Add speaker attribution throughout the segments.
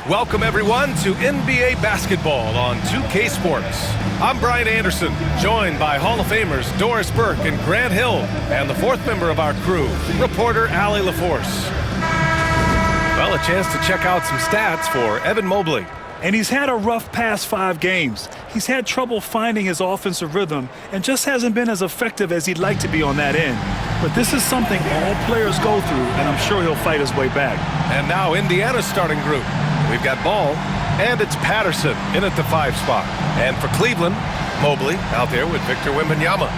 Speaker 1: Welcome, everyone, to NBA basketball on 2K Sports. I'm Brian Anderson, joined by Hall of Famers Doris Burke and Grant Hill, and the fourth member of our crew, reporter Allie LaForce. Well, a chance to check out some stats for Evan Mobley.
Speaker 2: And he's had a rough past 5 games. He's had trouble finding his offensive rhythm and just hasn't been as effective as he'd like to be on that end. But this is something all players go through, and I'm sure he'll fight his way back.
Speaker 1: And now Indiana's starting group. We've got Ball, and it's Patterson in at the 5 spot. And for Cleveland, Mobley out there with Victor Wembanyama.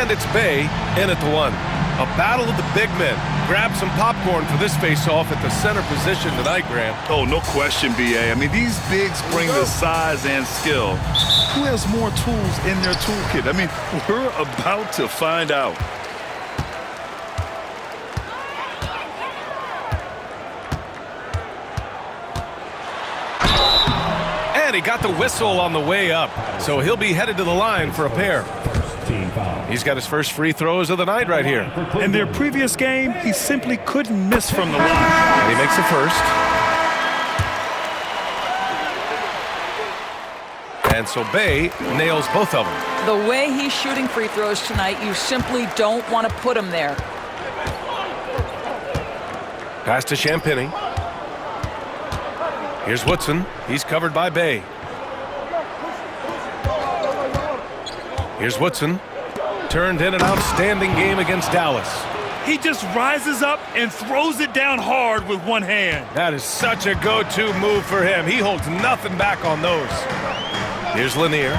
Speaker 1: And it's Bey in at the 1. A battle of the big men. Grab some popcorn for this face-off at the center position tonight, Grant.
Speaker 2: Oh, no question, B.A. I mean, these bigs bring the size and skill. Who has more tools in their toolkit? I mean, we're about to find out.
Speaker 1: And he got the whistle on the way up, so he'll be headed to the line for a pair. He's got his first free throws of the night right here.
Speaker 2: In their previous game, he simply couldn't miss from the line.
Speaker 1: And he makes the first. And so Bey nails both of them.
Speaker 3: The way he's shooting free throws tonight, you simply don't want to put him there.
Speaker 1: Pass to Champagny. Here's Woodson. He's covered by Bey. Here's Woodson. Turned in an outstanding game against Dallas.
Speaker 2: He just rises up and throws it down hard with one hand.
Speaker 1: That is such a go-to move for him. He holds nothing back on those. Here's Lanier.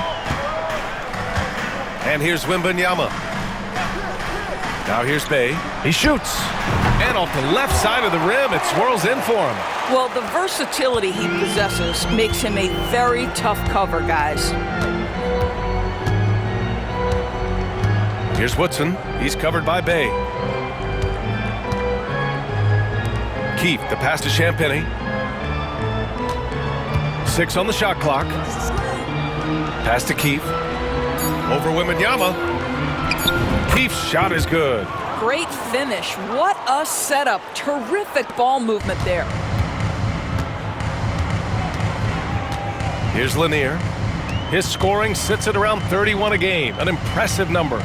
Speaker 1: And here's Wembanyama. Now here's Bey. He shoots. And off the left side of the rim, it swirls in for him.
Speaker 3: Well, the versatility he possesses makes him a very tough cover, guys.
Speaker 1: Here's Woodson. He's covered by Bey. Keith, the pass to Champagny. 6 on the shot clock. Pass to Keith. Over Wembanyama. Keith's shot is good.
Speaker 3: Great finish. What a setup. Terrific ball movement there.
Speaker 1: Here's Lanier. His scoring sits at around 31 a game. An impressive number.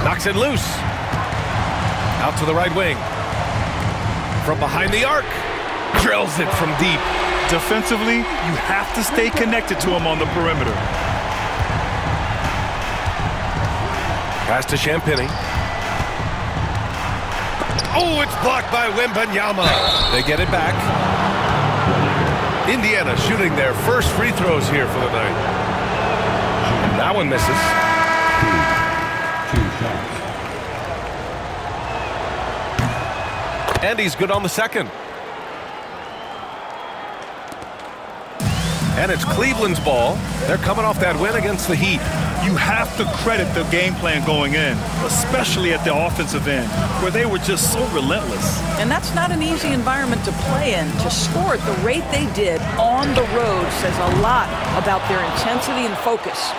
Speaker 1: Knocks it loose. Out to the right wing. From behind the arc. Drills it from deep.
Speaker 2: Defensively, you have to stay connected to him on the perimeter.
Speaker 1: Pass to Champagny. Oh, it's blocked by Wembanyama. They get it back. Indiana shooting their first free throws here for the night. And that one misses. And he's good on the second. And it's Cleveland's ball. They're coming off that win against the Heat.
Speaker 2: You have to credit the game plan going in, especially at the offensive end, where they were just so relentless.
Speaker 3: And that's not an easy environment to play in. To score at the rate they did on the road says a lot about their intensity and focus.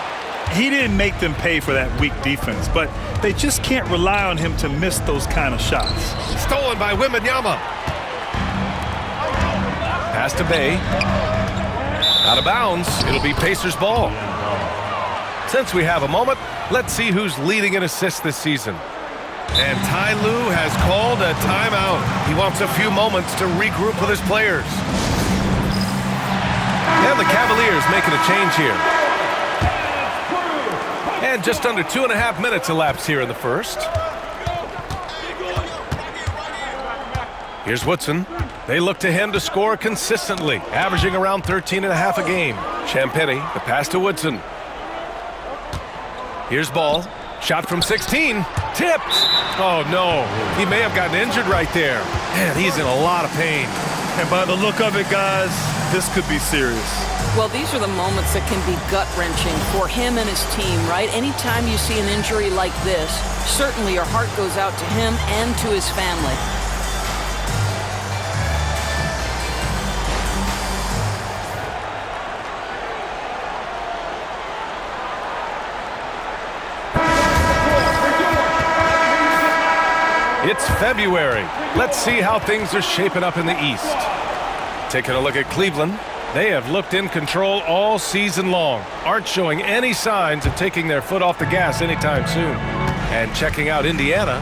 Speaker 2: He didn't make them pay for that weak defense, but they just can't rely on him to miss those kind of shots.
Speaker 1: Stolen by Wembanyama. Pass to Bey. Out of bounds. It'll be Pacers ball. Since we have a moment, let's see who's leading in assists this season. And Ty Lue has called a timeout. He wants a few moments to regroup with his players. And the Cavaliers making a change here. And just under 2.5 minutes elapsed here in the first. Here's Woodson. They look to him to score consistently, averaging around 13.5 a game. Champagny, the pass to Woodson. Here's Ball. Shot from 16. Tipped. Oh, no. He may have gotten injured right there. Man, he's in a lot of pain.
Speaker 2: And by the look of it, guys, this could be serious.
Speaker 3: Well, these are the moments that can be gut-wrenching for him and his team, right? Anytime you see an injury like this, certainly your heart goes out to him and to his family.
Speaker 1: It's February. Let's see how things are shaping up in the East. Taking a look at Cleveland. They have looked in control all season long, aren't showing any signs of taking their foot off the gas anytime soon. And checking out Indiana,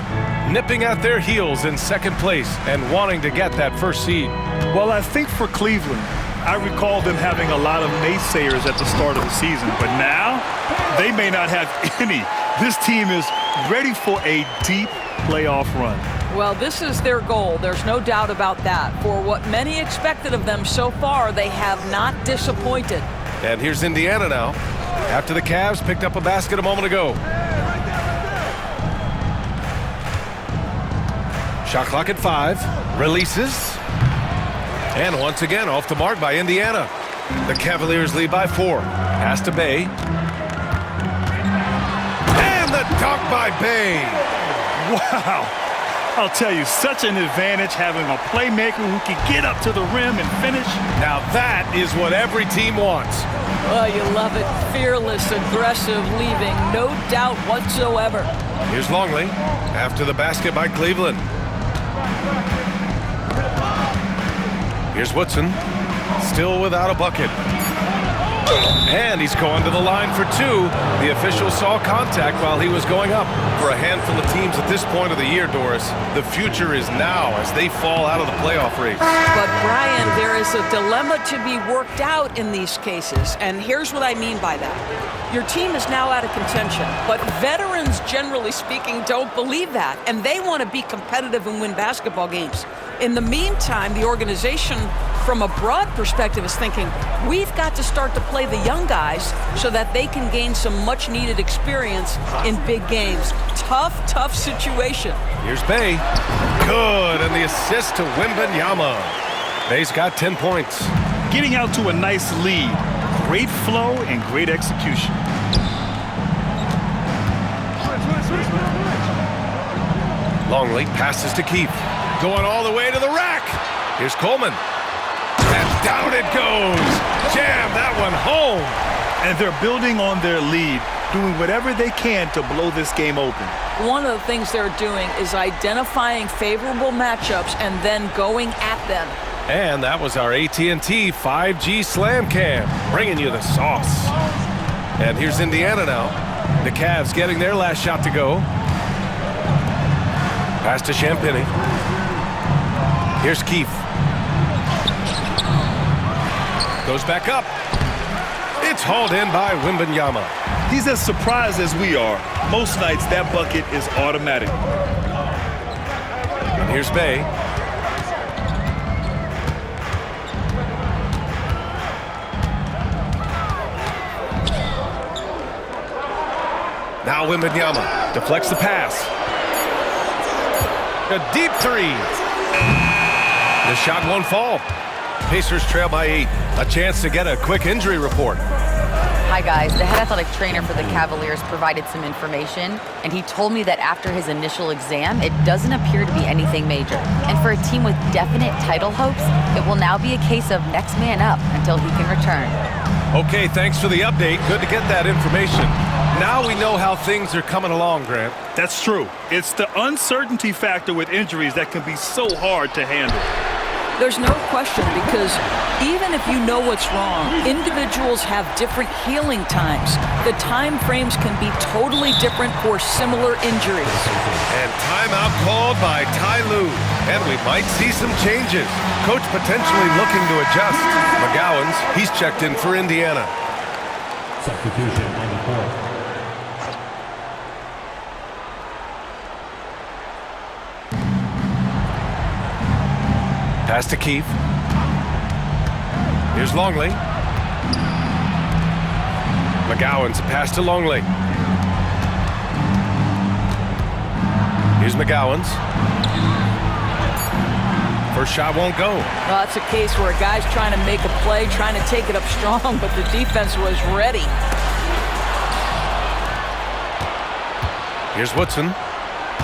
Speaker 1: nipping at their heels in second place and wanting to get that first seed.
Speaker 2: Well, I think for Cleveland, I recall them having a lot of naysayers at the start of the season, but now they may not have any. This team is ready for a deep playoff run.
Speaker 3: Well, this is their goal. There's no doubt about that. For what many expected of them so far, they have not disappointed.
Speaker 1: And here's Indiana now, after the Cavs picked up a basket a moment ago. Shot clock at 5, releases, and once again off the mark by Indiana. The Cavaliers lead by 4. Pass to Bay. And the dunk by Bay.
Speaker 2: Wow. I'll tell you, such an advantage having a playmaker who can get up to the rim and finish.
Speaker 1: Now that is what every team wants.
Speaker 3: Oh, you love it. Fearless, aggressive, leaving. No doubt whatsoever.
Speaker 1: Here's Longley after the basket by Cleveland. Here's Woodson, still without a bucket. And he's going to the line for 2. The official saw contact while he was going up. For a handful of teams at this point of the year, Doris, the future is now as they fall out of the playoff race.
Speaker 3: But, Brian, there is a dilemma to be worked out in these cases, and here's what I mean by that. Your team is now out of contention, but veterans, generally speaking, don't believe that, and they want to be competitive and win basketball games. In the meantime, the organization, from a broad perspective, is thinking, we've got to start to play the young guys so that they can gain some much-needed experience in big games. Tough situation.
Speaker 1: Here's Bay. Good, and the assist to Wembanyama. Bay's got 10 points.
Speaker 2: Getting out to a nice lead. Great flow and great execution.
Speaker 1: Longley passes to Keefe. Going all the way to the rack. Here's Coleman. And down it goes. Jam that one home.
Speaker 2: And they're building on their lead, doing whatever they can to blow this game open.
Speaker 3: One of the things they're doing is identifying favorable matchups and then going at them.
Speaker 1: And that was our AT&T 5G Slam Cam, bringing you the sauce. And here's Indiana now. The Cavs getting their last shot to go. Pass to Champagny. Here's Keefe. Goes back up. It's hauled in by Wembanyama.
Speaker 2: He's as surprised as we are. Most nights that bucket is automatic.
Speaker 1: And here's Bay. Now Wembanyama deflects the pass. A deep 3. The shot won't fall. Pacers trail by 8. A chance to get a quick injury report.
Speaker 4: Hi guys, the head athletic trainer for the Cavaliers provided some information, and he told me that after his initial exam, it doesn't appear to be anything major. And for a team with definite title hopes, it will now be a case of next man up until he can return.
Speaker 1: Okay, thanks for the update. Good to get that information. Now we know how things are coming along, Grant.
Speaker 2: That's true. It's the uncertainty factor with injuries that can be so hard to handle.
Speaker 3: There's no question, because even if you know what's wrong, individuals have different healing times. The time frames can be totally different for similar injuries.
Speaker 1: And timeout called by Ty Lue. And we might see some changes. Coach potentially looking to adjust. McGowan's, he's checked in for Indiana.
Speaker 5: Substitution on the court.
Speaker 1: Pass to Keefe. Here's Longley. McGowan's pass to Longley. Here's McGowan's. First shot won't go.
Speaker 3: Well, it's a case where a guy's trying to make a play, trying to take it up strong, but the defense was ready.
Speaker 1: Here's Woodson.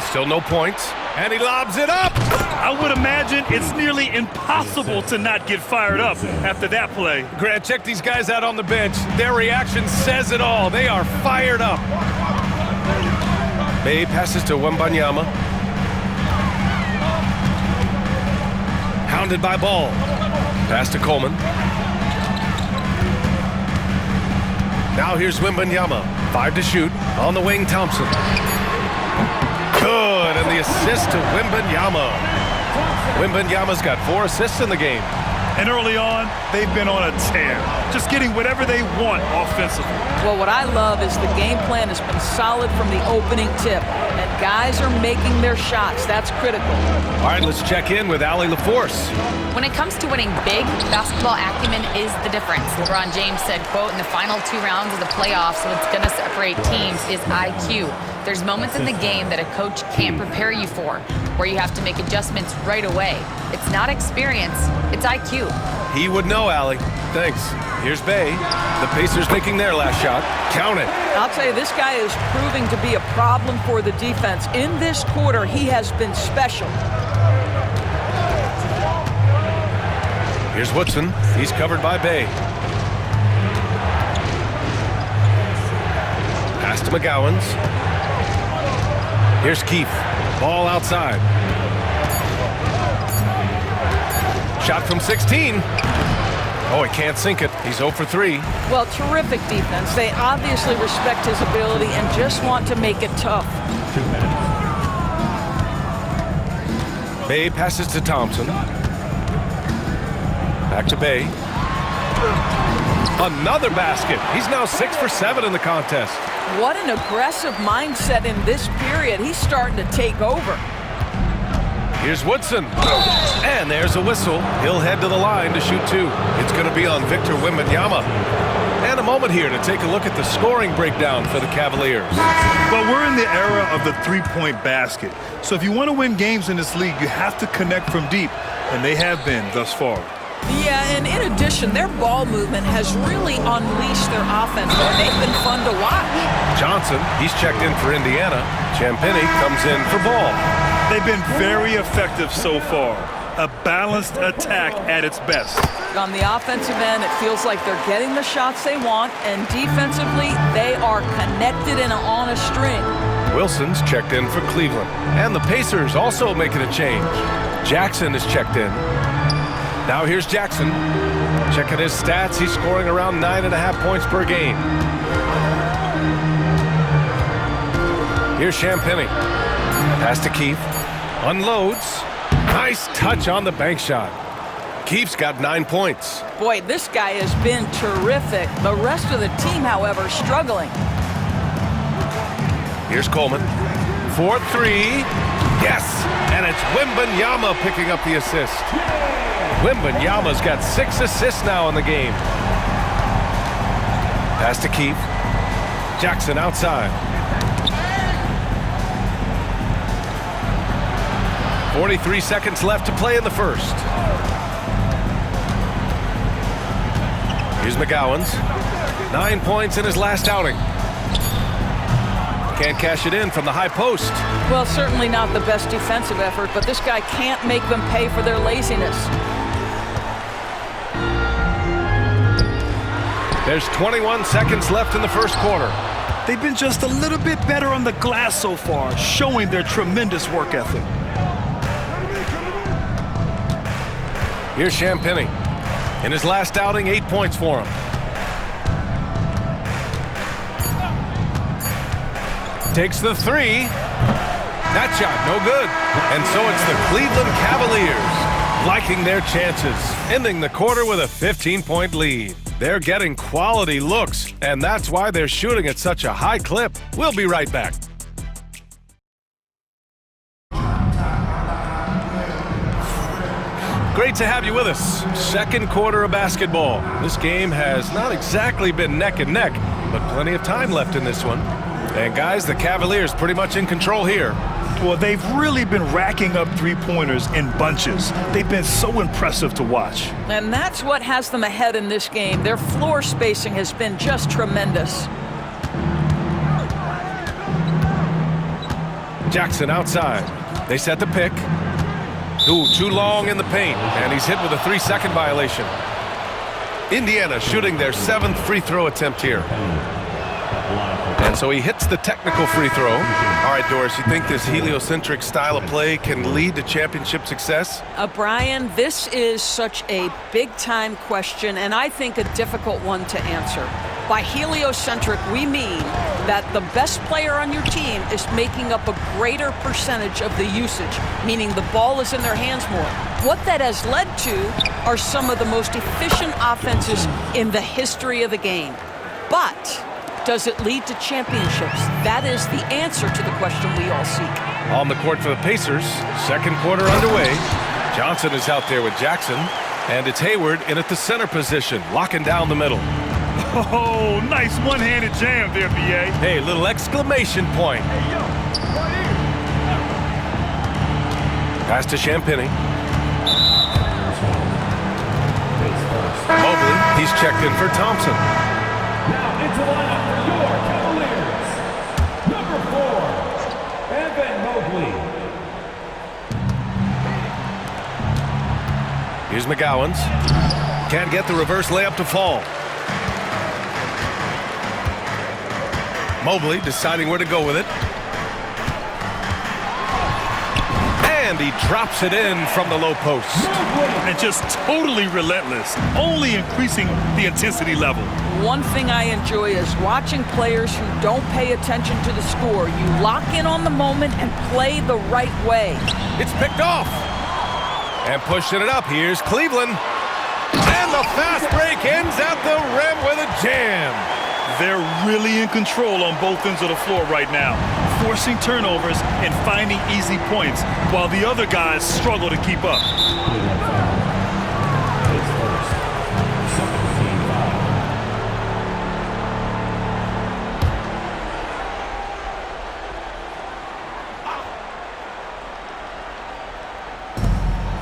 Speaker 1: Still no points. And he lobs it up.
Speaker 2: I would imagine it's nearly impossible to not get fired up after that play.
Speaker 1: Grant, check these guys out on the bench. Their reaction says it all. They are fired up. Bay passes to Wembanyama. Surrounded by Ball. Pass to Coleman. Now here's MYNBA. 5 to shoot. On the wing, Thompson. Good, and the assist to MYNBA. MYNBA's got 4 assists in the game.
Speaker 2: And early on, they've been on a tear, just getting whatever they want offensively.
Speaker 3: Well, what I love is the game plan has been solid from the opening tip, and guys are making their shots. That's critical.
Speaker 1: All right, let's check in with Allie LaForce.
Speaker 4: When it comes to winning big, basketball acumen is the difference. LeBron James said, quote, in the final 2 rounds of the playoffs, what's going to separate teams is IQ. There's moments in the game that a coach can't prepare you for, where you have to make adjustments right away. It's not experience, it's IQ.
Speaker 1: He would know, Allie. Thanks. Here's Bay. The Pacers making their last shot. Count it.
Speaker 3: I'll tell you, this guy is proving to be a problem for the defense. In this quarter, he has been special.
Speaker 1: Here's Woodson. He's covered by Bay. Pass to McGowan's. Here's Keefe. Ball outside. Shot from 16. Oh, he can't sink it. He's 0 for 3.
Speaker 3: Well, terrific defense. They obviously respect his ability and just want to make it tough.
Speaker 1: Bay passes to Thompson. Back to Bay. Another basket. He's now 6 for 7 in the contest.
Speaker 3: What an aggressive mindset in this period. He's starting to take over.
Speaker 1: Here's Woodson. And there's a whistle. He'll head to the line to shoot 2. It's going to be on Victor Wembanyama. And a moment here to take a look at the scoring breakdown for the Cavaliers.
Speaker 2: Well, we're in the era of the three-point basket. So if you want to win games in this league, you have to connect from deep. And they have been thus far.
Speaker 3: Yeah, and in addition, their ball movement has really unleashed their offense, and they've been fun to watch.
Speaker 1: Johnson, he's checked in for Indiana. Champagnie comes in for Ball.
Speaker 2: They've been very effective so far. A balanced attack at its best.
Speaker 3: On the offensive end, it feels like they're getting the shots they want, and defensively, they are connected and on a string.
Speaker 1: Wilson's checked in for Cleveland. And the Pacers also making a change. Jackson is checked in. Now here's Jackson. Checking his stats, he's scoring around 9.5 points per game. Here's Champagnie. Pass to Keefe. Unloads. Nice touch on the bank shot. Keefe's got 9 points.
Speaker 3: Boy, this guy has been terrific. The rest of the team, however, struggling.
Speaker 1: Here's Coleman. 4-3. Yes! And it's Wembanyama picking up the assist. Wembanyama's got 6 assists now in the game. Pass to Keefe. Jackson outside. 43 seconds left to play in the first. Here's McGowan's. 9 points in his last outing. Can't cash it in from the high post.
Speaker 3: Well, certainly not the best defensive effort, but this guy can't make them pay for their laziness.
Speaker 1: There's 21 seconds left in the first quarter.
Speaker 2: They've been just a little bit better on the glass so far, showing their tremendous work ethic.
Speaker 1: Here's Champagnie. In his last outing, 8 points for him. Takes the 3. That shot, no good. And so it's the Cleveland Cavaliers liking their chances, ending the quarter with a 15-point lead. They're getting quality looks, and that's why they're shooting at such a high clip. We'll be right back. Great to have you with us. Second quarter of basketball. This game has not exactly been neck and neck, but plenty of time left in this one. And guys, the Cavaliers pretty much in control here.
Speaker 2: Well, they've really been racking up three-pointers in bunches. They've been so impressive to watch.
Speaker 3: And that's what has them ahead in this game. Their floor spacing has been just tremendous.
Speaker 1: Jackson outside. They set the pick. Ooh, too long in the paint, and he's hit with a 3-second violation. Indiana shooting their 7th free throw attempt here. And And so he hits the technical free throw. All right, Doris, you think this heliocentric style of play can lead to championship success?
Speaker 3: Brian, this is such a big-time question, and I think a difficult one to answer. By heliocentric, we mean that the best player on your team is making up a greater percentage of the usage, meaning the ball is in their hands more. What that has led to are some of the most efficient offenses in the history of the game. But does it lead to championships? That is the answer to the question we all seek.
Speaker 1: On the court for the Pacers, second quarter underway. Johnson is out there with Jackson, and it's Hayward in at the center position, locking down the middle.
Speaker 2: Oh, nice one-handed jam there, B.A.
Speaker 1: Hey, little exclamation point. Pass to Champagny. Mobley, he's checked in for Thompson.
Speaker 5: Now into the lineup for your Cavaliers. Number 4, Evan Mobley.
Speaker 1: Here's McGowan's. Can't get the reverse layup to fall. Mobley deciding where to go with it. And he drops it in from the low post.
Speaker 2: And just totally relentless, only increasing the intensity level.
Speaker 3: One thing I enjoy is watching players who don't pay attention to the score. You lock in on the moment and play the right way.
Speaker 1: It's picked off. And pushing it up, here's Cleveland. And the fast break ends at the rim with a jam.
Speaker 2: They're really in control on both ends of the floor right now, forcing turnovers and finding easy points, while the other guys struggle to keep up.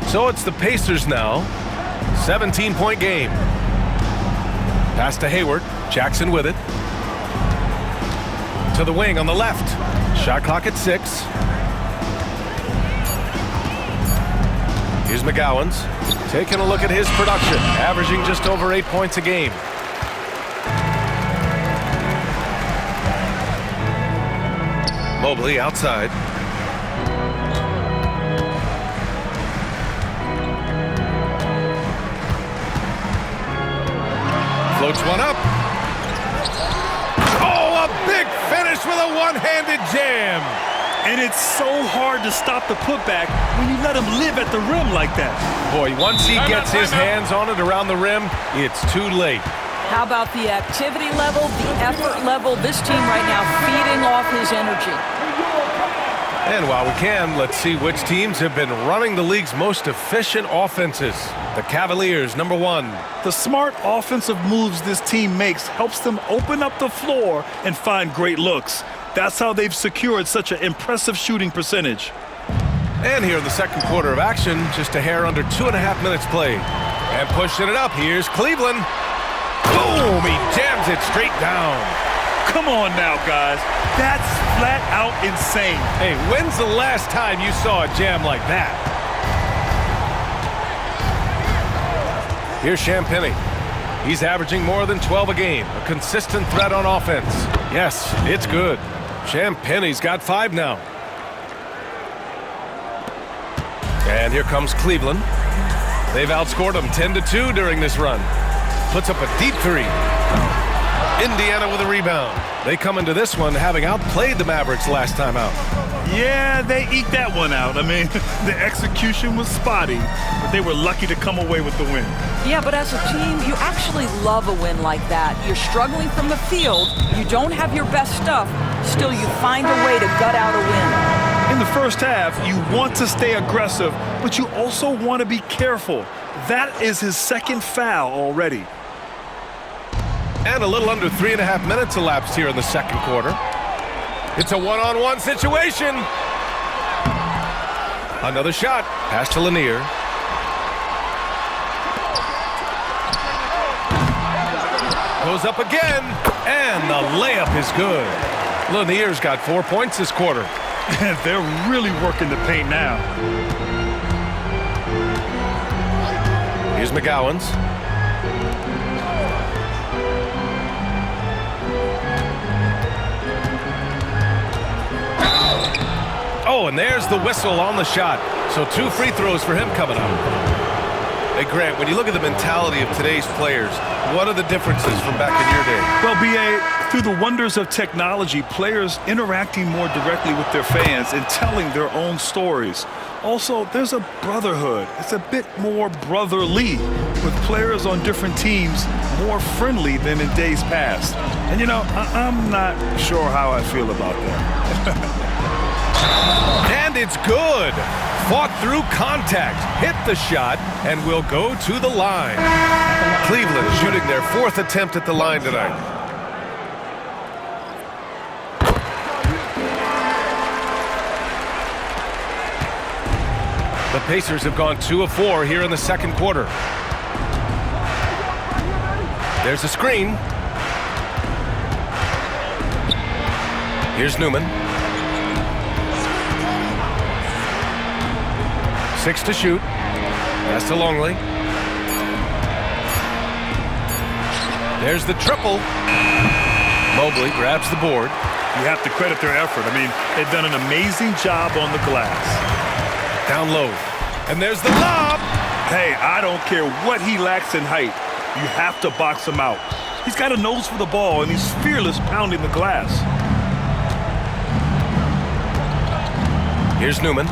Speaker 1: So it's the Pacers now. 17-point game. Pass to Hayward. Jackson with it. To the wing on the left. Shot clock at 6. Here's McGowan's. Taking a look at his production. Averaging just over 8 points a game. Mobley outside. Floats one up. Oh, a big finish with a one-handed jam.
Speaker 2: And it's so hard to stop the putback when you let him live at the rim like that.
Speaker 1: Boy, once he gets his hands on it around the rim, it's too late.
Speaker 3: How about the activity level, the effort level? This team right now feeding off his energy.
Speaker 1: And while we can, let's see which teams have been running the league's most efficient offenses. The Cavaliers, number 1.
Speaker 2: The smart offensive moves this team makes helps them open up the floor and find great looks. That's how they've secured such an impressive shooting percentage.
Speaker 1: And here in the second quarter of action, just a hair under 2.5 minutes played. And pushing it up, here's Cleveland. Boom! He jams it straight down.
Speaker 2: Come on now, guys. That's flat out insane.
Speaker 1: Hey, when's the last time you saw a jam like that? Here's Champagny. He's averaging more than 12 a game. A consistent threat on offense. Yes, it's good. Champagny's got 5 now. And here comes Cleveland. They've outscored them 10-2 during this run. Puts up a deep 3. Indiana with a rebound. They come into this one having outplayed the Mavericks last time out.
Speaker 2: Yeah, they eke that one out. I mean, the execution was spotty, but they were lucky to come away with the win.
Speaker 3: Yeah, but as a team, you actually love a win like that. You're struggling from the field. You don't have your best stuff. Still, you find a way to gut out a win.
Speaker 2: In the first half, you want to stay aggressive, but you also want to be careful. That is his second foul already.
Speaker 1: And a little under 3.5 minutes elapsed here in the second quarter. It's a one-on-one situation. Another shot. Pass to Lanier. Goes up again. And the layup is good. Lanier's got 4 points this quarter.
Speaker 2: They're really working the paint now.
Speaker 1: Here's McGowan's. Oh, and there's the whistle on the shot. So 2 free throws for him coming up. Hey, Grant, when you look at the mentality of today's players, what are the differences from back in your day?
Speaker 2: Well, B.A., through the wonders of technology, players interacting more directly with their fans and telling their own stories. Also, there's a brotherhood. It's a bit more brotherly, with players on different teams more friendly than in days past. And, you know, I'm not sure how I feel about that.
Speaker 1: And it's good. Fought through contact, hit the shot, and will go to the line. Cleveland shooting their 4th attempt at the line tonight. The Pacers have gone 2 of 4 here in the second quarter. There's a screen. Here's Newman. 6 to shoot. Pass to Longley. There's the triple. Mobley grabs the board.
Speaker 2: You have to credit their effort. I mean, they've done an amazing job on the glass.
Speaker 1: Down low. And there's the lob.
Speaker 2: Hey, I don't care what he lacks in height. You have to box him out. He's got a nose for the ball, and he's fearless pounding the glass.
Speaker 1: Here's Newman.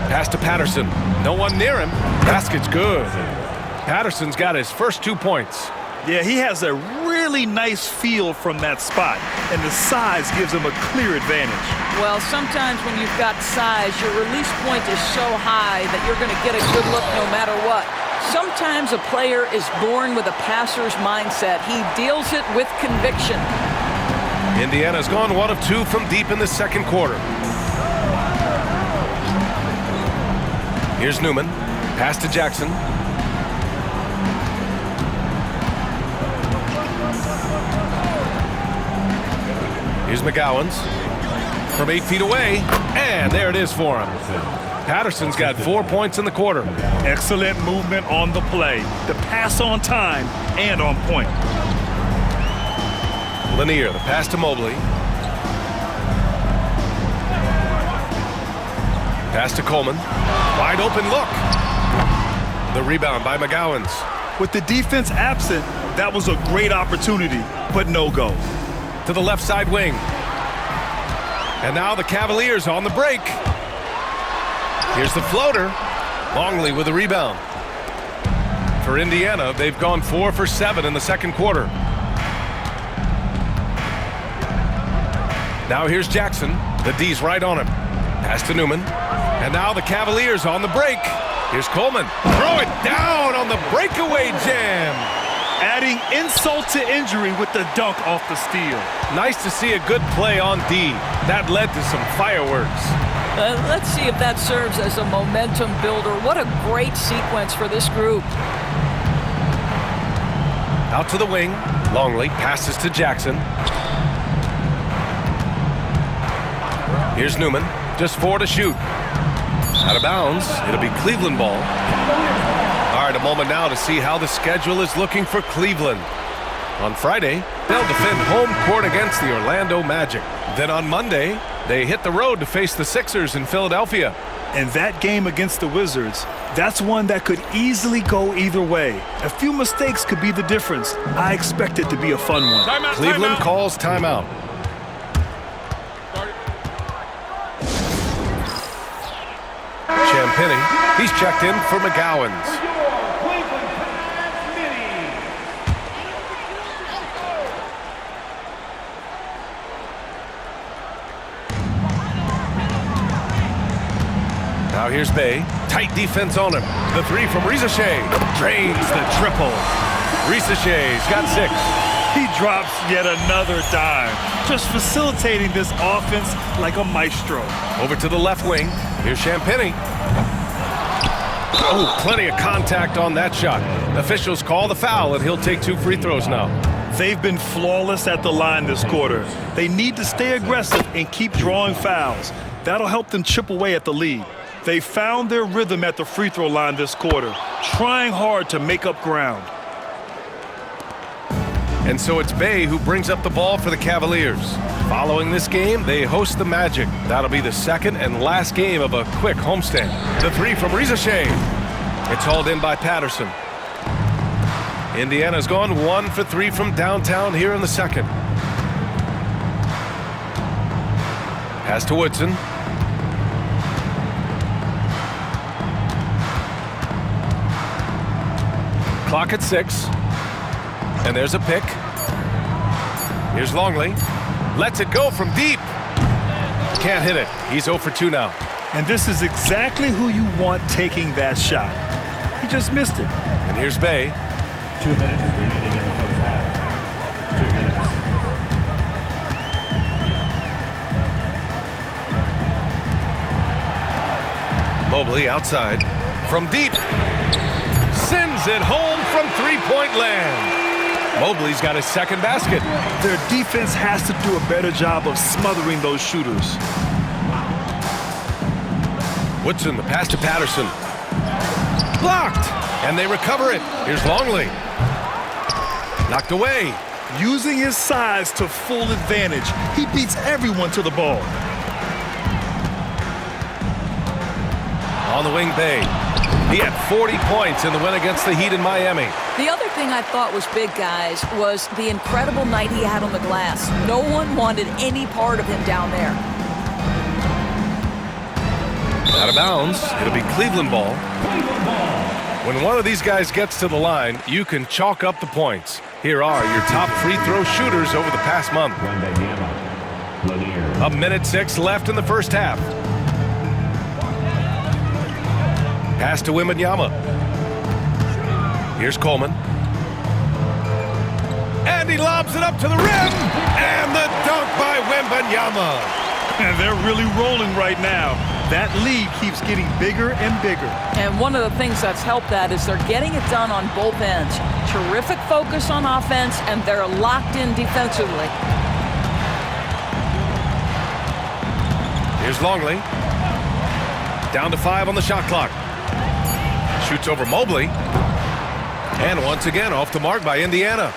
Speaker 1: Pass to Patterson. No one near him. Basket's good. Patterson's got his first 2 points.
Speaker 2: Yeah, he has a really nice feel from that spot, and the size gives him a clear advantage.
Speaker 3: Well, sometimes when you've got size, your release point is so high that you're going to get a good look no matter what. Sometimes a player is born with a passer's mindset. He deals it with conviction.
Speaker 1: Indiana's gone 1 of 2 from deep in the second quarter. Here's Newman. Pass to Jackson. Here's McGowan's. From 8 feet away. And there it is for him. Patterson's got 4 points in the quarter.
Speaker 2: Excellent movement on the play. The pass on time and on point.
Speaker 1: Lanier, the pass to Mobley. Pass to Coleman. Wide open look. The rebound by McGowan's.
Speaker 2: With the defense absent, that was a great opportunity, but no go.
Speaker 1: To the left side wing. And now the Cavaliers on the break. Here's the floater. Longley with the rebound. For Indiana, they've gone 4 for 7 in the second quarter. Now here's Jackson. The D's right on him. Pass to Newman. And now the Cavaliers on the break. Here's Coleman. Throw it down on the breakaway jam.
Speaker 2: Adding insult to injury with the dunk off the steal.
Speaker 1: Nice to see a good play on D. That led to some fireworks.
Speaker 3: Let's see if that serves as a momentum builder. What a great sequence for this group.
Speaker 1: Out to the wing. Longley passes to Jackson. Here's Newman. Just 4 to shoot. Out of bounds. It'll be Cleveland ball. All right, a moment now to see how the schedule is looking for Cleveland. On Friday, they'll defend home court against the Orlando Magic. Then on Monday, they hit the road to face the Sixers in Philadelphia.
Speaker 2: And that game against the Wizards, that's one that could easily go either way. A few mistakes could be the difference. I expect it to be a fun one.
Speaker 5: Timeout,
Speaker 1: Cleveland
Speaker 5: timeout.
Speaker 1: calls timeout. Champagny, he's checked in for McGowan's. Now here's Bay. Tight defense on him. The 3 from Rizichet. Drains the triple. Rizichet's got 6.
Speaker 2: He drops yet another dime, just facilitating this offense like a maestro.
Speaker 1: Over to the left wing. Here's Champagny. Oh, plenty of contact on that shot. Officials call the foul, and he'll take 2 free throws now.
Speaker 2: They've been flawless at the line this quarter. They need to stay aggressive and keep drawing fouls. That'll help them chip away at the lead. They found their rhythm at the free throw line this quarter, trying hard to make up ground.
Speaker 1: And so it's Bay who brings up the ball for the Cavaliers. Following this game, they host the Magic. That'll be the second and last game of a quick homestand. The three from Rizachet. It's hauled in by Patterson. Indiana's gone 1 for 3 from downtown here in the second. Pass to Woodson. Clock at 6. And there's a pick. Here's Longley. Lets it go from deep. Can't hit it. He's 0 for 2 now.
Speaker 2: And this is exactly who you want taking that shot. He just missed it.
Speaker 1: And here's Bay.
Speaker 5: 2 minutes remaining in the first half. 2 minutes.
Speaker 1: Mobley outside. From deep. Sends it home from three-point land. Mobley's got his second basket.
Speaker 2: Their defense has to do a better job of smothering those shooters.
Speaker 1: Woodson, the pass to Patterson. Blocked! And they recover it. Here's Longley. Knocked away.
Speaker 2: Using his size to full advantage, he beats everyone to the ball.
Speaker 1: On the wing, Bay. He had 40 points in the win against the Heat in Miami.
Speaker 3: The other thing I thought was big, guys, was the incredible night he had on the glass. No one wanted any part of him down there.
Speaker 1: Out of bounds. It'll be Cleveland ball. When one of these guys gets to the line, you can chalk up the points. Here are your top free throw shooters over the past month. A minute 6 left in the first half. Pass to MYNBA. Here's Coleman. And he lobs it up to the rim. And the dunk by MYNBA.
Speaker 2: And they're really rolling right now. That lead keeps getting bigger and bigger.
Speaker 3: And one of the things that's helped that is they're getting it done on both ends. Terrific focus on offense, and they're locked in defensively.
Speaker 1: Here's Longley. Down to 5 on the shot clock. Shoots over Mobley. And once again, off the mark by Indiana.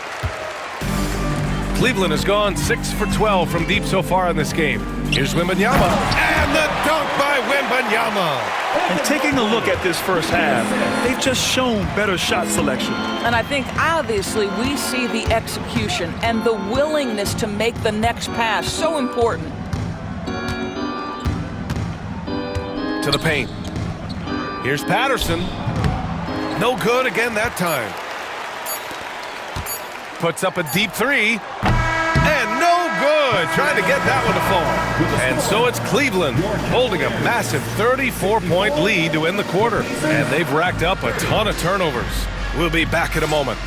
Speaker 1: Cleveland has gone 6 for 12 from deep so far in this game. Here's Wembanyama. And the dunk by Wembanyama.
Speaker 2: And taking a look at this first half, they've just shown better shot selection.
Speaker 3: And I think, obviously, we see the execution and the willingness to make the next pass so important.
Speaker 1: To the paint. Here's Patterson. No good again that time. Puts up a deep 3. And no good. Trying to get that one to fall. And so it's Cleveland holding a massive 34-point lead to end the quarter. And they've racked up a ton of turnovers. We'll be back in a moment.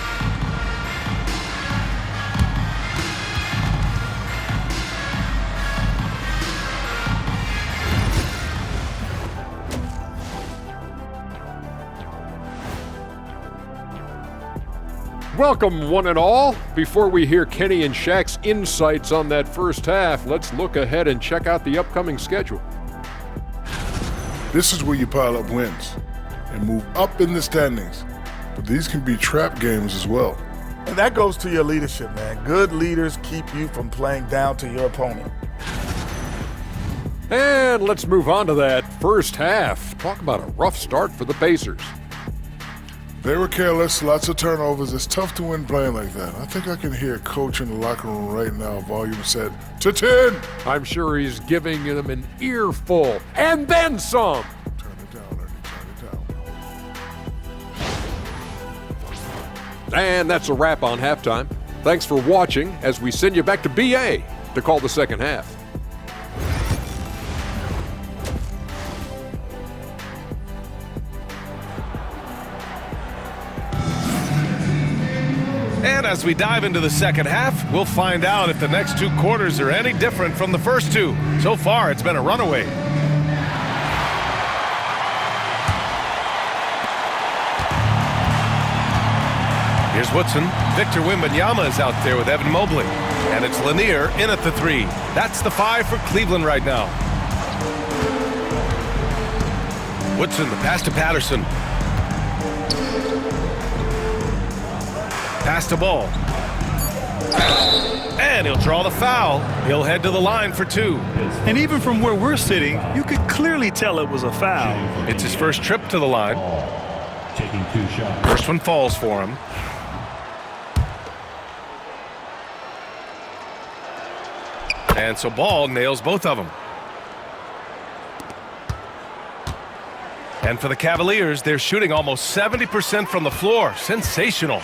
Speaker 6: Welcome, one and all. Before we hear Kenny and Shaq's insights on that first half, let's look ahead and check out the upcoming schedule.
Speaker 7: This is where you pile up wins and move up in the standings. But these can be trap games as well.
Speaker 8: And that goes to your leadership, man. Good leaders keep you from playing down to your opponent.
Speaker 6: And let's move on to that first half. Talk about a rough start for the Pacers.
Speaker 7: They were careless, lots of turnovers. It's tough to win playing like that. I think I can hear coach in the locker room right now, volume set to 10.
Speaker 6: I'm sure he's giving them an earful and then some.
Speaker 7: Turn it down, Ernie, turn it down.
Speaker 6: And that's a wrap on halftime. Thanks for watching as we send you back to BA to call the second half.
Speaker 1: And as we dive into the second half, we'll find out if the next 2 quarters are any different from the first 2. So far, it's been a runaway. Here's Woodson. Victor Wembanyama is out there with Evan Mobley. And it's Lanier in at the 3. That's the 5 for Cleveland right now. Woodson, the pass to Patterson. Pass to Ball. And he'll draw the foul. He'll head to the line for 2.
Speaker 2: And even from where we're sitting, you could clearly tell it was a foul.
Speaker 1: It's his first trip to the line.
Speaker 5: Taking 2 shots.
Speaker 1: First one falls for him. And so Ball nails both of them. And for the Cavaliers, they're shooting almost 70% from the floor. Sensational.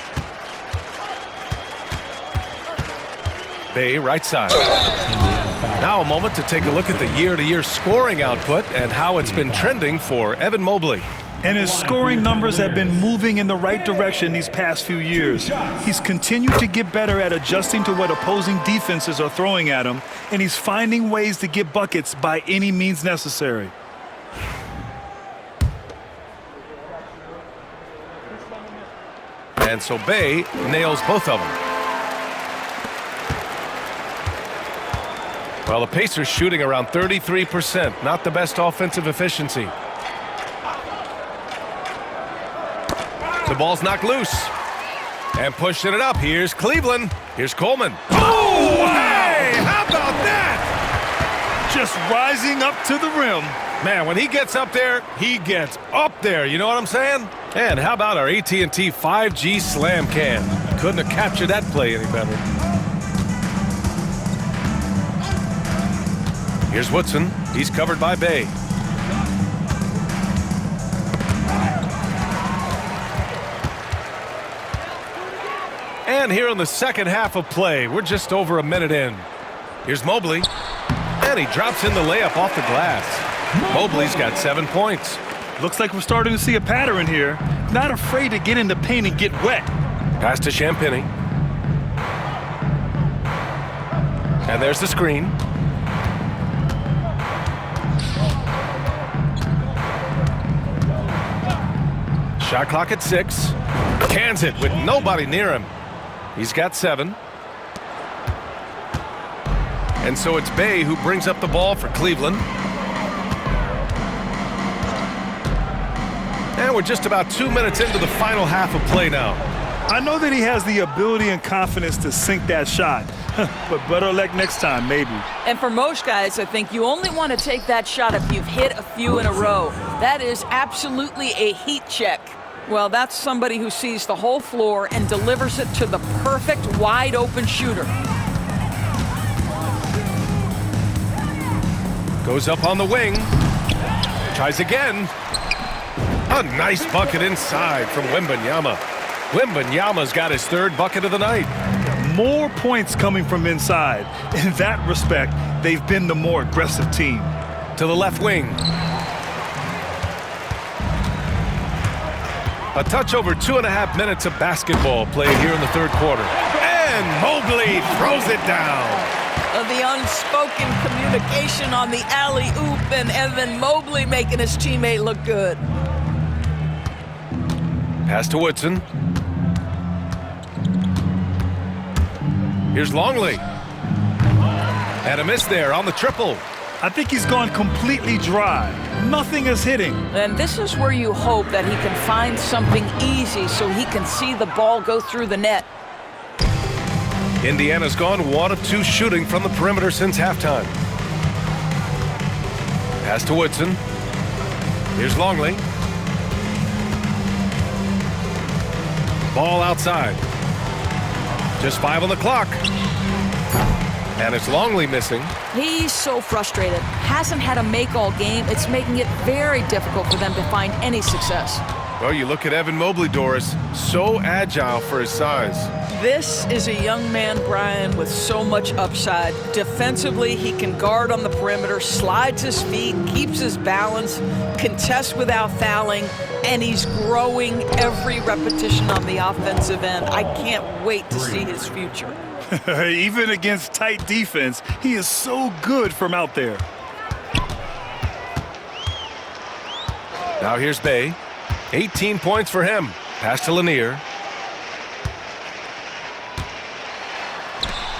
Speaker 1: Bay, right side. Now a moment to take a look at the year-to-year scoring output and how it's been trending for Evan Mobley.
Speaker 2: And his scoring numbers have been moving in the right direction these past few years. He's continued to get better at adjusting to what opposing defenses are throwing at him, and he's finding ways to get buckets by any means necessary.
Speaker 1: And so Bay nails both of them. Well, the Pacers shooting around 33%. Not the best offensive efficiency. The ball's knocked loose. And pushing it up. Here's Cleveland. Here's Coleman. Oh, hey! How about that?
Speaker 2: Just rising up to the rim.
Speaker 1: Man, when he gets up there, he gets up there. You know what I'm saying? And how about our AT&T 5G slam cam? Couldn't have captured that play any better. Here's Woodson. He's covered by Bay. And here in the second half of play, we're just over a minute in. Here's Mobley. And he drops in the layup off the glass. Mobley's got 7 points.
Speaker 2: Looks like we're starting to see a pattern here. Not afraid to get in the paint and get wet.
Speaker 1: Pass to Champagny. And there's the screen. Shot clock at 6. Cans it with nobody near him. He's got 7. And so it's Bay who brings up the ball for Cleveland. And we're just about 2 minutes into the final half of play now.
Speaker 2: I know that he has the ability and confidence to sink that shot, but better luck next time, maybe.
Speaker 3: And for most guys, I think you only want to take that shot if you've hit a few in a row. That is absolutely a heat check. Well, that's somebody who sees the whole floor and delivers it to the perfect wide-open shooter.
Speaker 1: Goes up on the wing. Tries again. A nice bucket inside from MYNBA. MYNBA's got his 3rd bucket of the night.
Speaker 2: More points coming from inside. In that respect, they've been the more aggressive team.
Speaker 1: To the left wing. A touch over 2.5 minutes of basketball played here in the 3rd quarter. And Mobley throws it down.
Speaker 3: The unspoken communication on the alley-oop, and Evan Mobley making his teammate look good.
Speaker 1: Pass to Woodson. Here's Longley. And a miss there on the triple.
Speaker 2: I think he's gone completely dry. Nothing is hitting.
Speaker 3: And this is where you hope that he can find something easy so he can see the ball go through the net.
Speaker 1: Indiana's gone 1 of 2 shooting from the perimeter since halftime. Pass to Woodson. Here's Longley. Ball outside. Just 5 on the clock. And it's Longley missing.
Speaker 3: He's so frustrated. Hasn't had a make all game. It's making it very difficult for them to find any success.
Speaker 1: Well, you look at Evan Mobley, Doris. So agile for his size.
Speaker 3: This is a young man, Brian, with so much upside. Defensively, he can guard on the perimeter, slides his feet, keeps his balance, contests without fouling, and he's growing every repetition on the offensive end. I can't wait to see his future.
Speaker 2: Even against tight defense, he is so good from out there.
Speaker 1: Now here's Bay. 18 points for him. Pass to Lanier.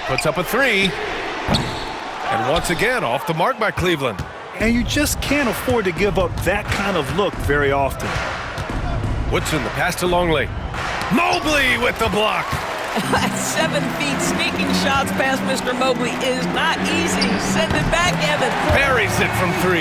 Speaker 1: Puts up a 3. And once again, off the mark by Cleveland.
Speaker 2: And you just can't afford to give up that kind of look very often.
Speaker 1: Woodson, the pass to Longley. Mobley with the block.
Speaker 3: At 7 feet, sneaking shots past Mr. Mobley is not easy. Send it back, Evan.
Speaker 1: Buries it from 3.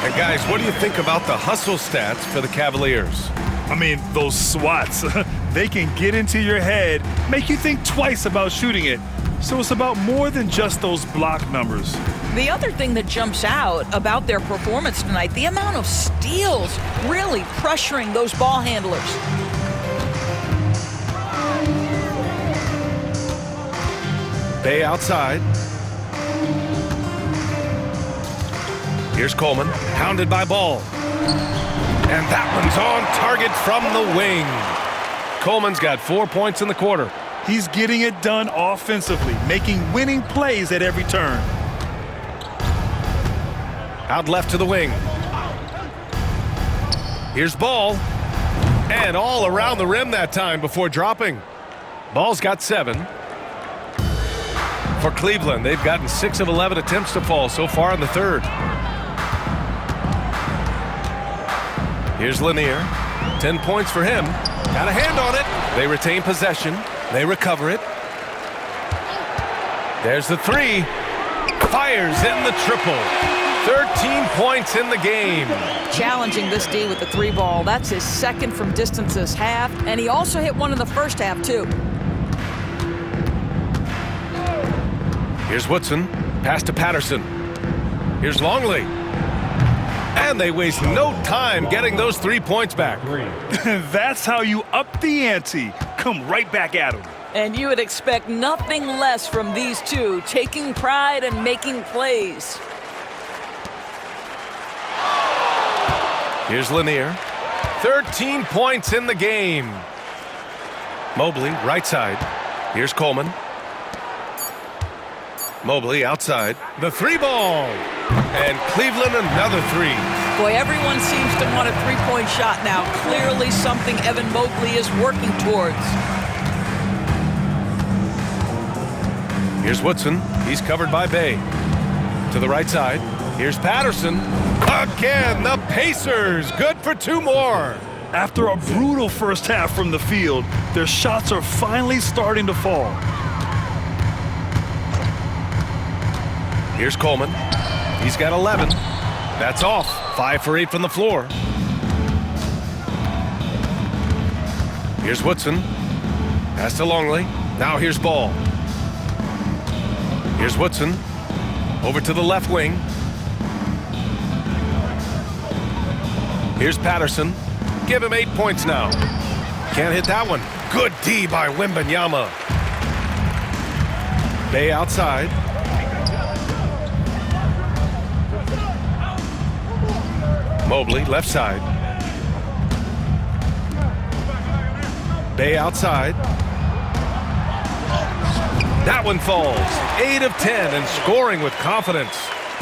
Speaker 1: And guys, what do you think about the hustle stats for the Cavaliers?
Speaker 2: I mean, those swats, they can get into your head, make you think twice about shooting it. So it's about more than just those block numbers.
Speaker 3: The other thing that jumps out about their performance tonight, the amount of steals really pressuring those ball handlers.
Speaker 1: Bay outside. Here's Coleman, pounded by Ball. And that one's on target from the wing. Coleman's got 4 points in the quarter.
Speaker 2: He's getting it done offensively, making winning plays at every turn.
Speaker 1: Out left to the wing. Here's Ball. And all around the rim that time before dropping. Ball's got 7. For Cleveland, they've gotten 6 of 11 attempts to fall so far in the third. Here's Lanier. 10 points for him. Got a hand on it. They retain possession. They recover it. There's the 3. Fires in the triple. 13 points in the game.
Speaker 3: Challenging this D with the 3 ball. That's his second from distance this half. And he also hit one in the first half, too.
Speaker 1: Here's Woodson. Pass to Patterson. Here's Longley. And they waste no time getting those 3 points back.
Speaker 2: That's how you up the ante. Come right back at him.
Speaker 3: And you would expect nothing less from these two, taking pride and making plays.
Speaker 1: Here's Lanier. 13 points in the game. Mobley, right side. Here's Coleman. Mobley outside. The 3 ball. And Cleveland another 3.
Speaker 3: Boy, everyone seems to want a 3-point shot now. Clearly something Evan Mobley is working towards.
Speaker 1: Here's Woodson. He's covered by Bay. To the right side. Here's Patterson. Again, the Pacers. Good for 2 more.
Speaker 2: After a brutal first half from the field, their shots are finally starting to fall.
Speaker 1: Here's Coleman. He's got 11. That's off. 5 for 8 from the floor. Here's Woodson. Pass to Longley. Now here's Ball. Here's Woodson. Over to the left wing. Here's Patterson. Give him 8 points now. Can't hit that one. Good D by MYNBA. Bay outside. Mobley, left side. Bay outside. That one falls. 8 of 10 and scoring with confidence.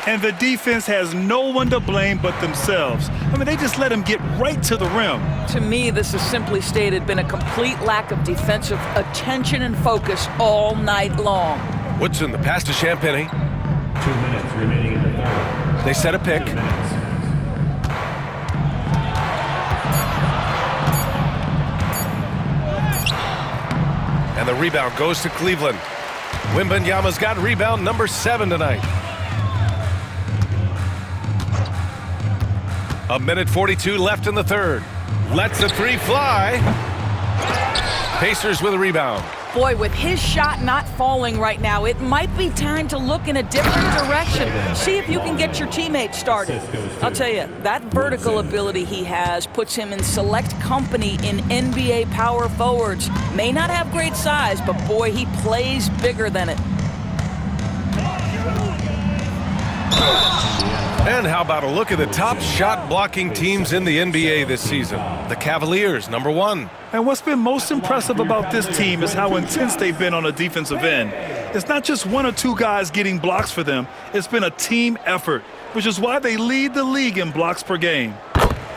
Speaker 2: And the defense has no one to blame but themselves. I mean, they just let him get right to the rim.
Speaker 3: To me, this is simply stated been a complete lack of defensive attention and focus all night long.
Speaker 1: Woodson, the pass to Champagny.
Speaker 5: 2 minutes remaining in the third.
Speaker 1: They set a pick.
Speaker 5: 2 minutes.
Speaker 1: And the rebound goes to Cleveland. MYNBA's got rebound number 7 tonight. 1:42 left in the third. Lets the 3 fly. Pacers with a rebound.
Speaker 3: Boy, with his shot not falling right now, it might be time to look in a different direction. See if you can get your teammates started. I'll tell you, that vertical ability he has puts him in select company in NBA power forwards. May not have great size, but boy, he plays bigger than it.
Speaker 1: And how about a look at the top shot blocking teams in the NBA this season? The Cavaliers, number 1.
Speaker 2: And what's been most impressive about this team is how intense they've been on the defensive end. It's not just 1 or 2 guys getting blocks for them. It's been a team effort, which is why they lead the league in blocks per game.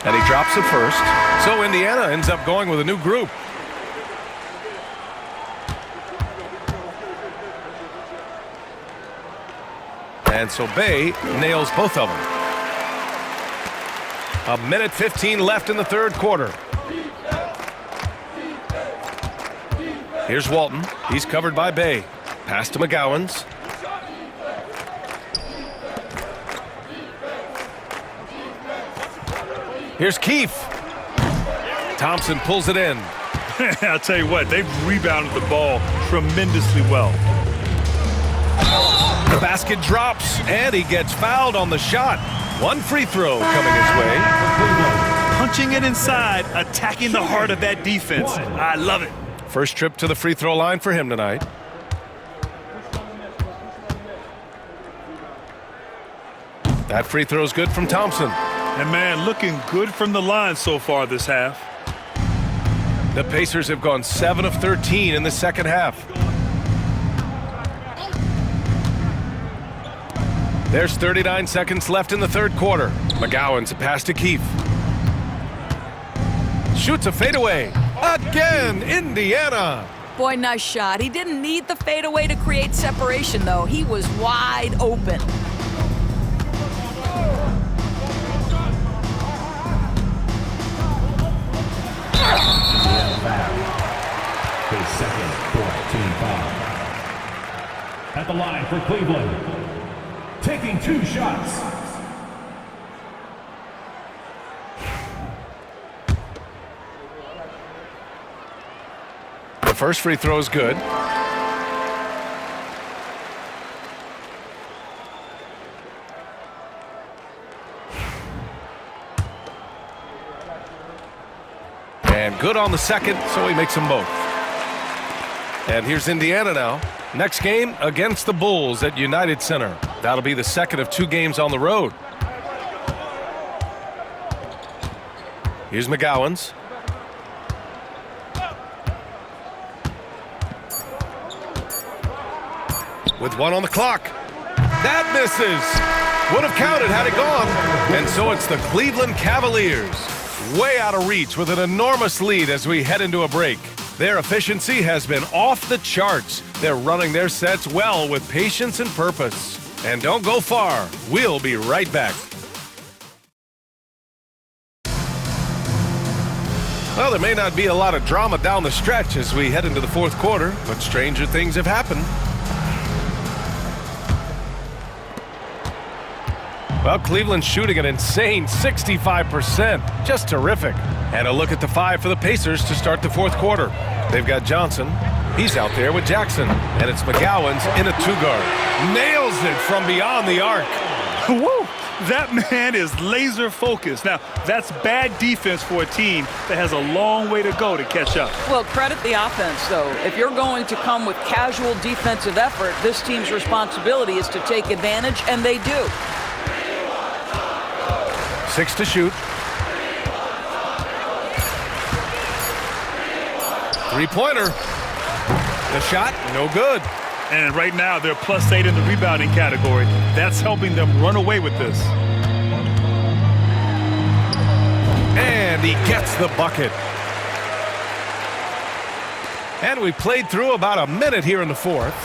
Speaker 1: And he drops it first. So Indiana ends up going with a new group. And so Bay nails both of them. 1:15 left in the third quarter. Here's Walton. He's covered by Bay. Pass to McGowan's. Here's Keefe. Thompson pulls it in.
Speaker 2: I'll tell you what, they've rebounded the ball tremendously well.
Speaker 1: The basket drops, and he gets fouled on the shot. One free throw coming his way.
Speaker 2: Punching it inside, attacking the heart of that defense. I love it.
Speaker 1: First trip to the free throw line for him tonight. That free throw is good from Thompson.
Speaker 2: And man, looking good from the line so far this half.
Speaker 1: The Pacers have gone 7 of 13 in the second half. There's 39 seconds left in the third quarter. McGowan's a pass to Keefe. Shoots a fadeaway. Again, Indiana.
Speaker 3: Boy, nice shot. He didn't need the fadeaway to create separation, though. He was wide open.
Speaker 5: His second for team foul. At the line for Cleveland, taking 2 shots.
Speaker 1: The first free throw is good. And good on the second, so he makes them both. And here's Indiana now. Next game against the Bulls at United Center. That'll be the second of 2 games on the road. Here's McGowan's. With 1 on the clock. That misses. Would have counted had it gone. And so it's the Cleveland Cavaliers. Way out of reach with an enormous lead as we head into a break. Their efficiency has been off the charts. They're running their sets well with patience and purpose. And don't go far. We'll be right back. Well, there may not be a lot of drama down the stretch as we head into the fourth quarter, but stranger things have happened. Well, Cleveland's shooting an insane 65%. Just terrific. And a look at the 5 for the Pacers to start the fourth quarter. They've got Johnson. He's out there with Jackson. And it's McGowan's in a 2-guard. Nails it from beyond the arc.
Speaker 2: Woo! That man is laser focused. Now, that's bad defense for a team that has a long way to go to catch up.
Speaker 3: Well, credit the offense, though. If you're going to come with casual defensive effort, this team's responsibility is to take advantage, and they do.
Speaker 1: 6 to shoot. 3-pointer. The shot, no good.
Speaker 2: And right now, they're +8 in the rebounding category. That's helping them run away with this.
Speaker 1: And he gets the bucket. And we played through about a minute here in the fourth.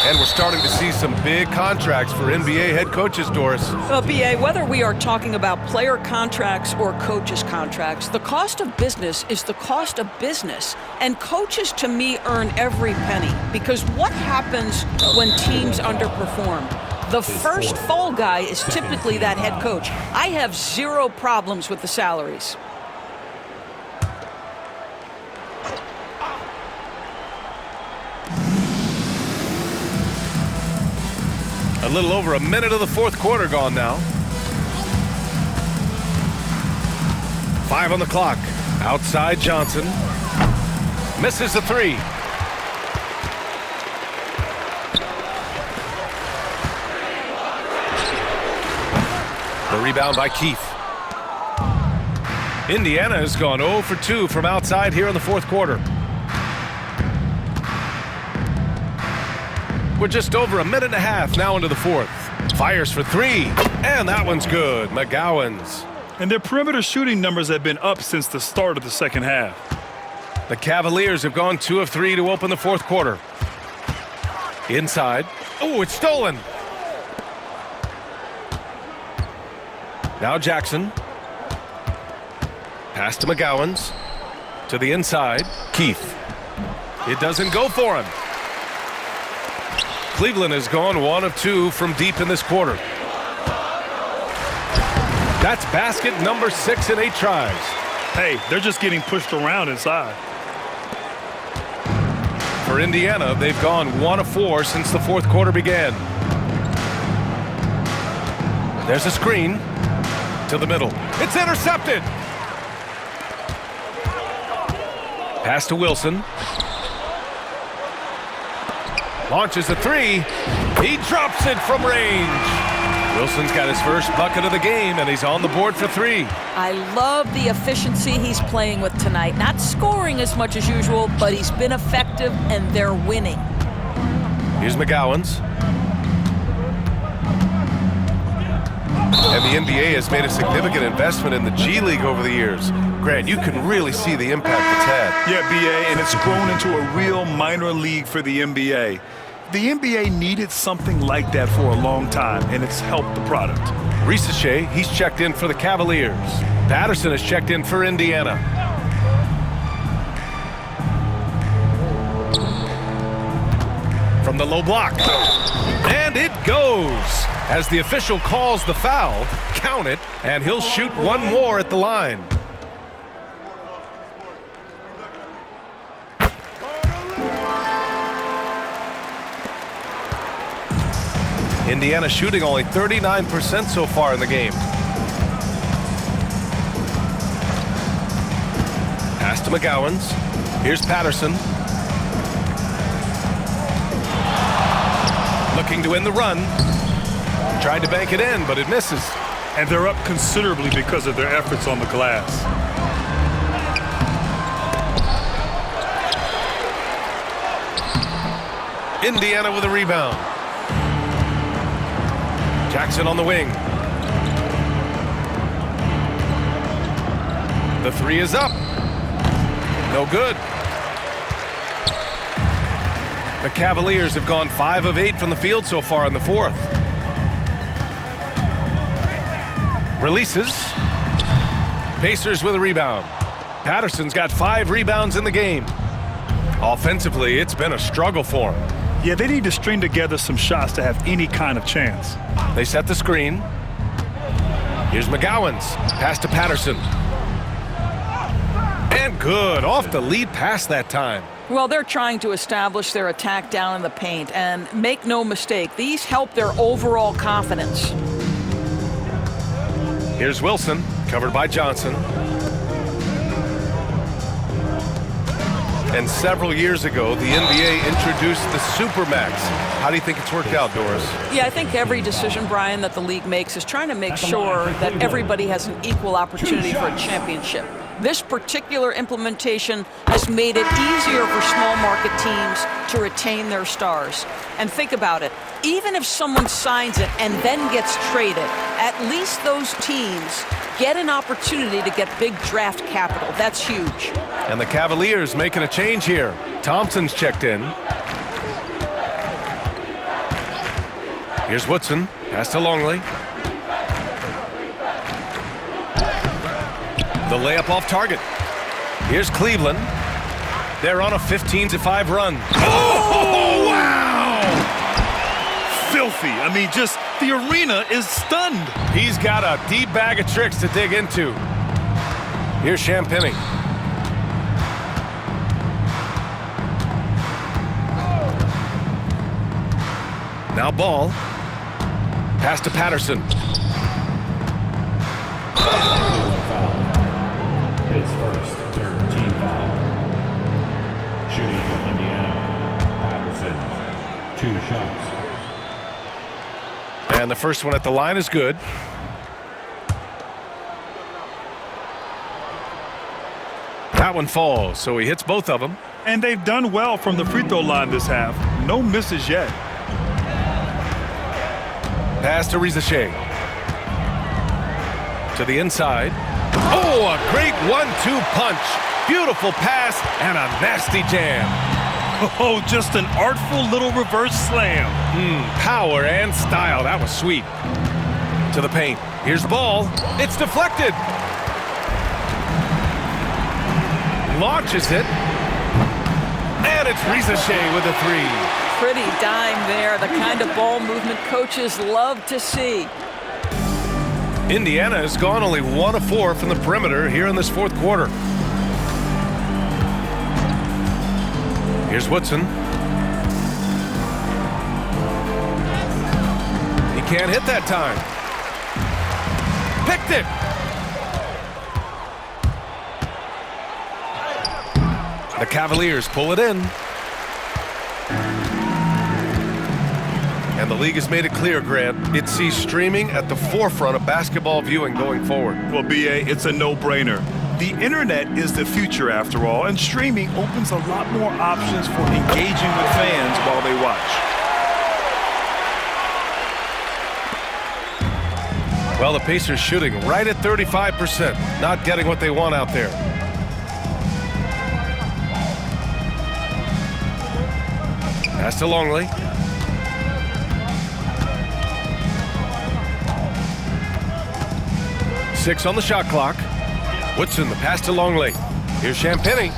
Speaker 1: And we're starting to see some big contracts for NBA head coaches, Doris.
Speaker 3: Well, B.A., whether we are talking about player contracts or coaches' contracts, the cost of business is the cost of business. And coaches, to me, earn every penny. Because what happens when teams underperform? The first fall guy is typically that head coach. I have 0 problems with the salaries.
Speaker 1: A little over a minute of the fourth quarter gone now. 5 on the clock. Outside Johnson. Misses the 3. The rebound by Keefe. Indiana has gone 0 for 2 from outside here in the fourth quarter. We're just over a minute and a half now into the fourth. Fires for 3, and that one's good. McGowan's.
Speaker 2: And their perimeter shooting numbers have been up since the start of the second half.
Speaker 1: The Cavaliers have gone 2 of 3 to open the fourth quarter. Inside. Oh, it's stolen. Now Jackson. Pass to McGowan's. To the inside, Keith. It doesn't go for him. Cleveland has gone 1 of 2 from deep in this quarter. That's basket number 6 in 8 tries.
Speaker 2: Hey, they're just getting pushed around inside.
Speaker 1: For Indiana, they've gone 1 of 4 since the fourth quarter began. There's a screen to the middle. It's intercepted. Pass to Wilson. Launches a 3. He drops it from range. Wilson's got his first bucket of the game, and he's on the board for 3.
Speaker 3: I love the efficiency he's playing with tonight. Not scoring as much as usual, but he's been effective, and they're winning.
Speaker 1: Here's McGowan's. And the NBA has made a significant investment in the G League over the years. Grant, you can really see the impact it's had.
Speaker 2: Yeah, BA, and it's grown into a real minor league for the NBA. The NBA needed something like that for a long time, and it's helped the product.
Speaker 1: Risache, he's checked in for the Cavaliers. Patterson has checked in for Indiana. From the low block. And it goes. As the official calls the foul, count it, and he'll shoot one more at the line. Indiana shooting only 39% so far in the game. Pass to McGowan's. Here's Patterson. Looking to win the run. Tried to bank it in, but it misses.
Speaker 2: And they're up considerably because of their efforts on the glass.
Speaker 1: Indiana with a rebound. Jackson on the wing. The 3 is up. No good. The Cavaliers have gone 5 of 8 from the field so far in the fourth. Releases. Pacers with a rebound. Patterson's got 5 rebounds in the game. Offensively, it's been a struggle for him.
Speaker 2: Yeah, they need to string together some shots to have any kind of chance.
Speaker 1: They set the screen. Here's McGowan's. Pass to Patterson. And good. Off the lead pass that time.
Speaker 3: Well, they're trying to establish their attack down in the paint, and make no mistake, these help their overall confidence.
Speaker 1: Here's Wilson, covered by Johnson. And several years ago, the NBA introduced the Supermax. How do you think it's worked out, Doris?
Speaker 3: Yeah, I think every decision, Brian, that the league makes is trying to make sure that everybody has an equal opportunity for a championship. This particular implementation has made it easier for small market teams to retain their stars. And think about it, even if someone signs it and then gets traded, at least those teams get an opportunity to get big draft capital. That's huge.
Speaker 1: And the Cavaliers making a change here. Thompson's checked in. Here's Woodson, pass to Longley. The layup off target. Here's Cleveland. They're on a 15-5 run.
Speaker 2: Oh, wow! Filthy. I mean, just the arena is stunned.
Speaker 1: He's got a deep bag of tricks to dig into. Here's Champagny. Now Ball. Pass to Patterson.
Speaker 5: His first third team foul. Shooting for Indiana. Patterson. 2 shots.
Speaker 1: And the first one at the line is good. That one falls, so he hits both of them.
Speaker 2: And they've done well from the free throw line this half. No misses yet.
Speaker 1: Pass to Risache. To the inside. Oh, a great 1-2 punch. Beautiful pass and a nasty jam.
Speaker 2: Oh, just an artful little reverse slam.
Speaker 1: Power and style. That was sweet. To the paint. Here's Ball. It's deflected. launches it. And it's Ricochet with a three.
Speaker 3: Pretty dime there, the kind of ball movement coaches love to see.
Speaker 1: Indiana has gone only 1 of 4 from the perimeter here in this fourth quarter. Here's Woodson. He can't hit that time. Picked it. The Cavaliers pull it in. And the league has made it clear, Grant, it sees streaming at the forefront of basketball viewing going forward.
Speaker 2: Well, B.A., it's a no-brainer. The internet is the future, after all, and streaming opens a lot more options for engaging with fans while they watch.
Speaker 1: Well, the Pacers shooting right at 35%, not getting what they want out there. Pass to Longley. Six on the shot clock. Woodson, the pass to Longley. Here's Champagnie.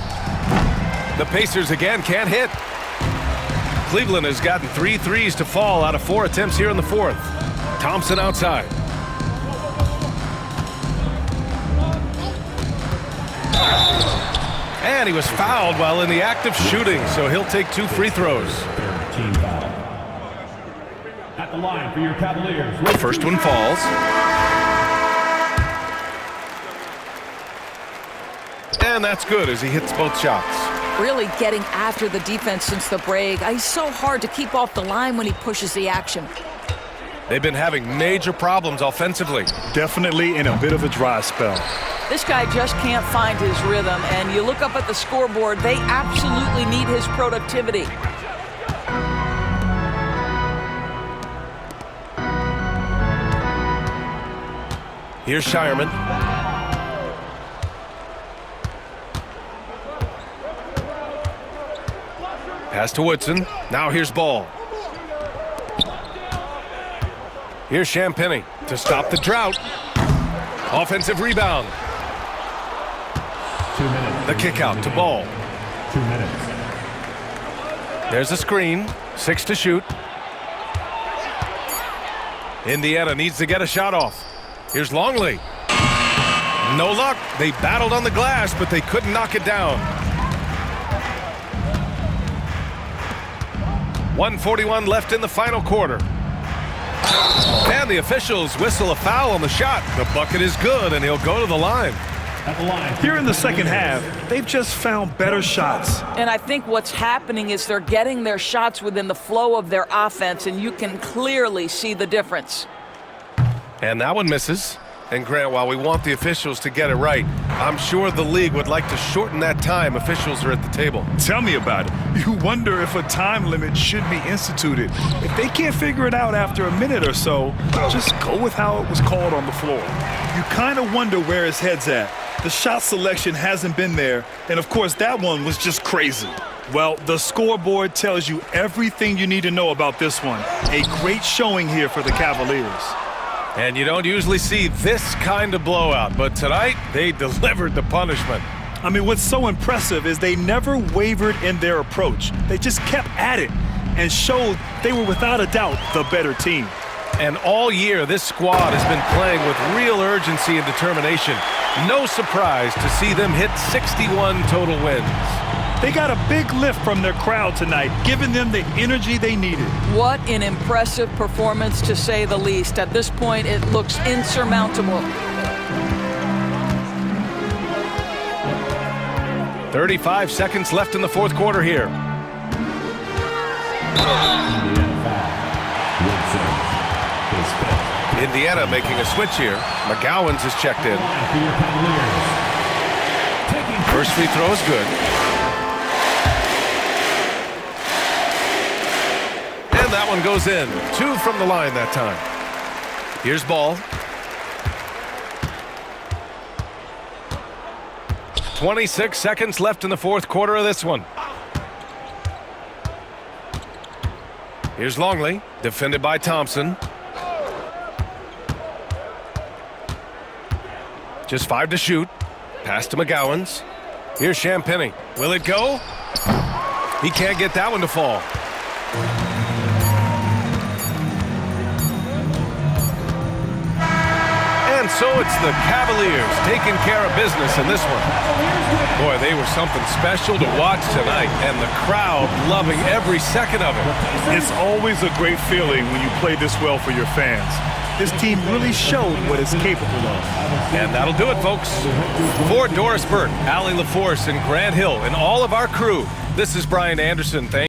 Speaker 1: The Pacers again can't hit. Cleveland has gotten 3 threes to fall out of 4 attempts here in the fourth. Thompson outside. And he was fouled while in the act of shooting, so he'll take 2 free throws.
Speaker 5: Team foul. At the line for your Cavaliers.
Speaker 1: The first one falls. And that's good as he hits both shots.
Speaker 3: Really getting after the defense since the break. He's so hard to keep off the line when he pushes the action.
Speaker 1: They've been having major problems offensively.
Speaker 2: Definitely in a bit of a dry spell.
Speaker 3: This guy just can't find his rhythm, and you look up at the scoreboard, they absolutely need his productivity.
Speaker 1: Here's Shireman. Pass to Woodson. Now here's Ball. Here's Champagnie to stop the drought. Offensive rebound.
Speaker 5: 2 minutes.
Speaker 1: The kick out to Ball.
Speaker 5: 2 minutes.
Speaker 1: There's a screen. 6 to shoot. Indiana needs to get a shot off. Here's Longley. No luck. They battled on the glass, but they couldn't knock it down. 1:41 left in the final quarter. And the officials whistle a foul on the shot. The bucket is good, and he'll go to the line.
Speaker 5: At the line.
Speaker 2: Here in the second half, they've just found better shots.
Speaker 3: And I think what's happening is they're getting their shots within the flow of their offense, and you can clearly see the difference.
Speaker 1: And that one misses. And Grant, while we want the officials to get it right, I'm sure the league would like to shorten that time officials are at the table.
Speaker 2: Tell me about it. You wonder if a time limit should be instituted. If they can't figure it out after a minute or so, just go with how it was called on the floor. You kind of wonder where his head's at. The shot selection hasn't been there, and of course that one was just crazy. Well, the scoreboard tells you everything you need to know about this one. A great showing here for the Cavaliers.
Speaker 1: And you don't usually see this kind of blowout, but tonight they delivered the punishment.
Speaker 2: I mean, what's so impressive is they never wavered in their approach. They just kept at it and showed they were without a doubt the better team.
Speaker 1: And all year, this squad has been playing with real urgency and determination. No surprise to see them hit 61 total wins.
Speaker 2: They got a big lift from their crowd tonight, giving them the energy they needed.
Speaker 3: What an impressive performance, to say the least. At this point, it looks insurmountable.
Speaker 1: 35 seconds left in the fourth quarter here. Indiana making a switch here. McGowan's is checked in. First free throw is good. And that one goes in. 2 from the line that time. Here's Ball. 26 seconds left in the fourth quarter of this one. Here's Longley, defended by Thompson. Just 5 to shoot. Pass to McGowan's. Here's Champagny. Will it go? He can't get that one to fall. And so it's the Cavaliers taking care of business in this one. Boy, they were something special to watch tonight, and the crowd loving every second of it.
Speaker 2: It's always a great feeling when you play this well for your fans. This team really showed what it's capable of.
Speaker 1: And that'll do it, folks. For Doris Burke, Allie LaForce, and Grant Hill, and all of our crew, this is Brian Anderson. Thank